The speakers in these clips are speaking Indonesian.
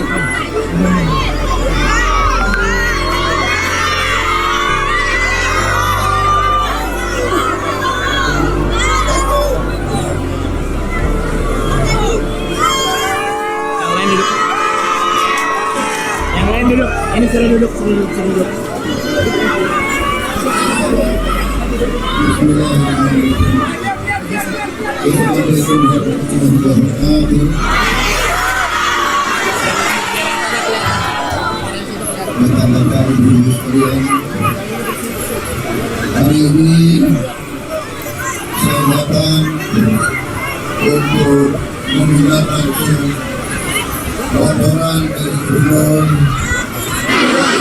Yang lain duduk. Ini suruh duduk, suruh duduk. Hari ini saya datang untuk menggunakan laporan dari gubernur,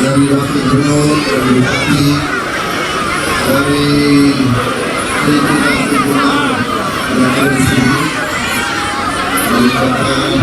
dari wakil gubernur, dari bupati, dari pimpinan yang ada di sini, dari Bapak